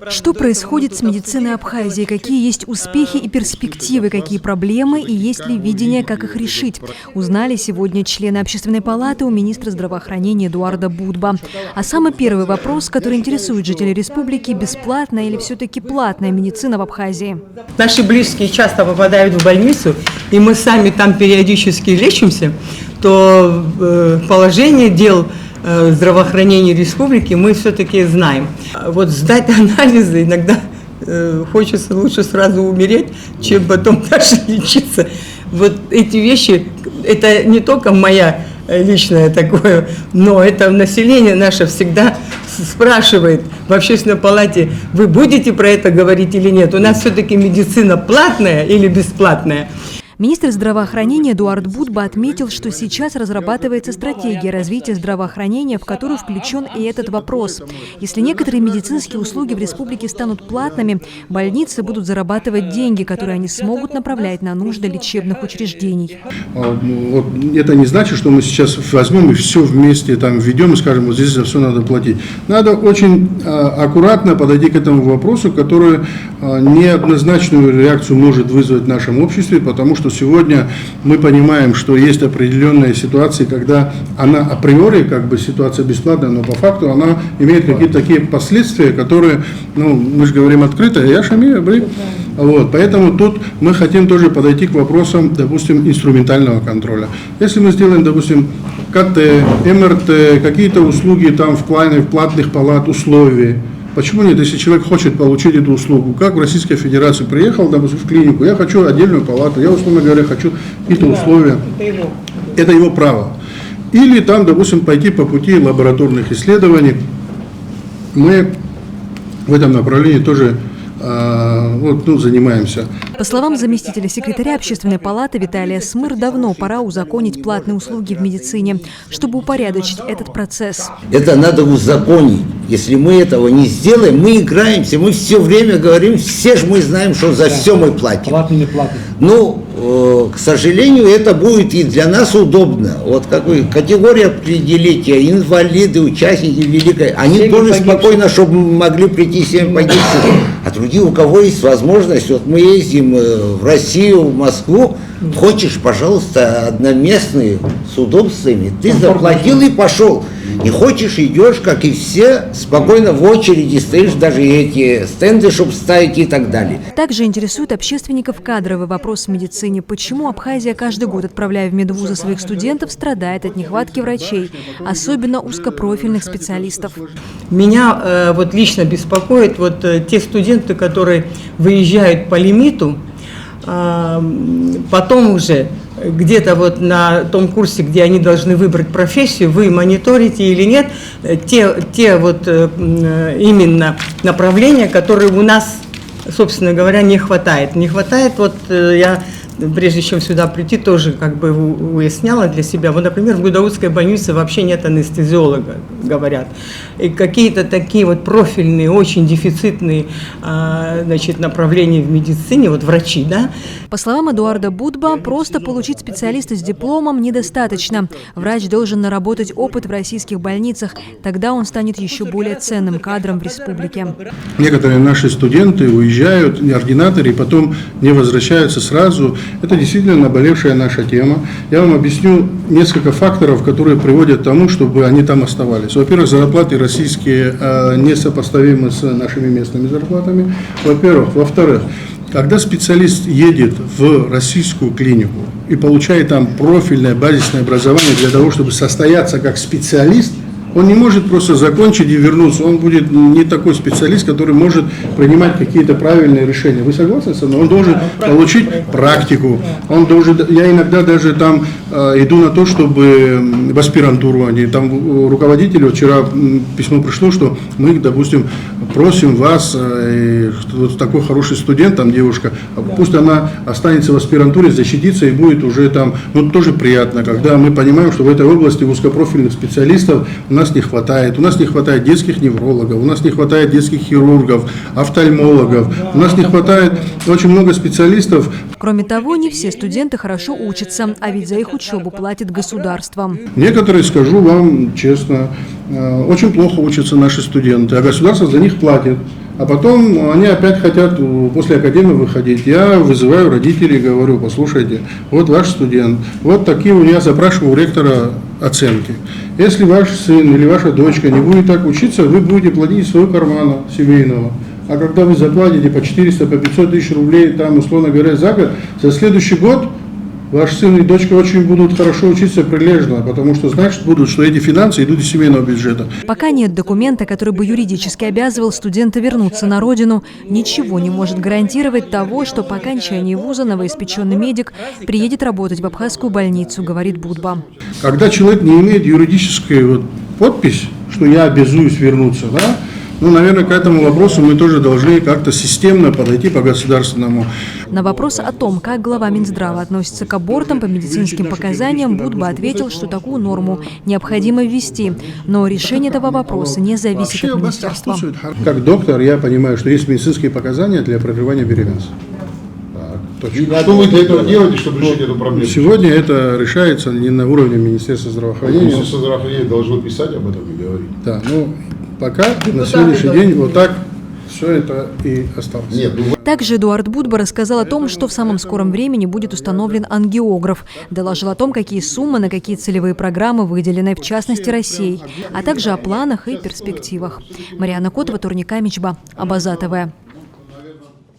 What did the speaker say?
Что происходит с медициной Абхазии? Какие есть успехи и перспективы? Какие проблемы и есть ли видение, как их решить? Узнали сегодня члены Общественной палаты у министра здравоохранения Эдуарда Будба. А самый первый вопрос, который интересует жителей республики: бесплатная или все-таки платная медицина в Абхазии? Наши близкие часто попадают в больницу, и мы сами там периодически лечимся, то положение дел здравоохранения республики мы все-таки знаем. Вот сдать анализы иногда хочется лучше сразу умереть, чем потом дальше лечиться. Вот эти вещи, это не только моя личное такое, но это население наше всегда спрашивает в Общественной палате: вы будете про это говорить или нет? У нас все-таки медицина платная или бесплатная? Министр здравоохранения Эдуард Будба отметил, что сейчас разрабатывается стратегия развития здравоохранения, в которую включен и этот вопрос. Если некоторые медицинские услуги в республике станут платными, больницы будут зарабатывать деньги, которые они смогут направлять на нужды лечебных учреждений. Вот это не значит, что мы сейчас возьмем и все вместе там введем и скажем: вот здесь за все надо платить. Надо очень аккуратно подойти к этому вопросу, который неоднозначную реакцию может вызвать в нашем обществе, потому что сегодня мы понимаем, что есть определенные ситуации, когда она априори как бы ситуация бесплатная, но по факту она имеет какие-то такие последствия, которые, мы же говорим открыто, вот, поэтому тут мы хотим тоже подойти к вопросам, допустим, инструментального контроля. Если мы сделаем, допустим, КТ, МРТ, какие-то услуги там в платных палат условий, почему нет, если человек хочет получить эту услугу? Как в Российской Федерации приехал, допустим, в клинику: я хочу отдельную палату, я, условно говоря, хочу какие-то условия. Это его право. Или там, допустим, пойти по пути лабораторных исследований. Мы в этом направлении тоже занимаемся. По словам заместителя секретаря Общественной палаты Виталия Смыр, давно пора узаконить платные услуги в медицине, чтобы упорядочить этот процесс. Это надо узаконить. Если мы этого не сделаем, мы играемся, мы все время говорим, все же мы знаем, что за все мы платим. К сожалению, это будет и для нас удобно. Вот какую категорию определите: инвалиды, участники Великой, они тоже спокойно, чтобы могли прийти 7 погибших. А другие, у кого есть возможность, вот мы ездим в Россию, в Москву, хочешь, пожалуйста, одноместные, с удобствами, ты заплатил и пошел. Не хочешь, идешь, как и все, спокойно в очереди стоишь, даже эти стенды, чтобы ставить и так далее. Также интересует общественников кадровый вопрос в медицине. Почему Абхазия каждый год, отправляя в медвузы своих студентов, страдает от нехватки врачей, особенно узкопрофильных специалистов? Меня лично беспокоит те студенты, которые выезжают по лимиту, потом уже где-то на том курсе, где они должны выбрать профессию, вы мониторите или нет те именно направления, которые у нас, собственно говоря, не хватает. Не хватает, я прежде чем сюда прийти, тоже уясняла для себя. Например, в Гудаутской больнице вообще нет анестезиолога, говорят. И какие-то такие профильные, очень дефицитные направления в медицине, врачи, да? По словам Эдуарда Будба, просто получить специалиста с дипломом недостаточно. Врач должен наработать опыт в российских больницах, тогда он станет еще более ценным кадром в республике. Некоторые наши студенты уезжают, ординаторы, и потом не возвращаются сразу. Это действительно наболевшая наша тема. Я вам объясню несколько факторов, которые приводят к тому, чтобы они там оставались. Во-первых, зарплаты российские несопоставимы с нашими местными зарплатами. Во-вторых, когда специалист едет в российскую клинику и получает там профильное базисное образование для того, чтобы состояться как специалист, он не может просто закончить и вернуться. Он будет не такой специалист, который может принимать какие-то правильные решения. Вы согласны со мной? Он должен получить практику. Я иногда даже там иду на то, чтобы в аспирантуру там руководителю вчера письмо пришло, что мы, допустим, просим вас, такой хороший студент, там девушка, пусть она останется в аспирантуре, защитится и будет уже там, тоже приятно, когда мы понимаем, что в этой области узкопрофильных специалистов у нас не хватает. У нас не хватает детских неврологов, у нас не хватает детских хирургов, офтальмологов, у нас не хватает очень много специалистов. Кроме того, не все студенты хорошо учатся, а ведь за их учебу платит государство. Некоторые, скажу вам честно, очень плохо учатся наши студенты, а государство за них платит. а потом они опять хотят после академии выходить. Я вызываю родителей, говорю, послушайте, вот ваш студент, вот такие я запрашиваю у ректора оценки. Если ваш сын или ваша дочка не будет так учиться, вы будете платить из своего кармана семейного. А когда вы заплатите по 400, по 500 тысяч рублей, там, условно говоря, за год, за следующий год ваш сын и дочка очень будут хорошо учиться прилежно, потому что значит будут, что эти финансы идут из семейного бюджета. Пока нет документа, который бы юридически обязывал студента вернуться на родину, ничего не может гарантировать того, что по окончании вуза новоиспеченный медик приедет работать в абхазскую больницу, говорит Будба. Когда человек не имеет юридическую подпись, что я обязуюсь вернуться, да, наверное, к этому вопросу мы тоже должны как-то системно подойти по государственному. На вопрос о том, как глава Минздрава относится к абортам по медицинским показаниям, Будба ответил, что такую норму необходимо ввести. Но решение этого вопроса не зависит от министерства. Как доктор я понимаю, что есть медицинские показания для прерывания беременности. Что вы для этого делаете, чтобы решить эту проблему? Сегодня это решается не на уровне Министерства здравоохранения. Министерство здравоохранения должно писать об этом и говорить. Да, пока на сегодняшний день вот так все это и осталось. Также Эдуард Будба рассказал о том, что в самом скором времени будет установлен ангиограф. Доложил о том, какие суммы на какие целевые программы выделены, в частности, Россией, а также о планах и перспективах. Марианна Котова, Турник Амичба, Абаза ТВ.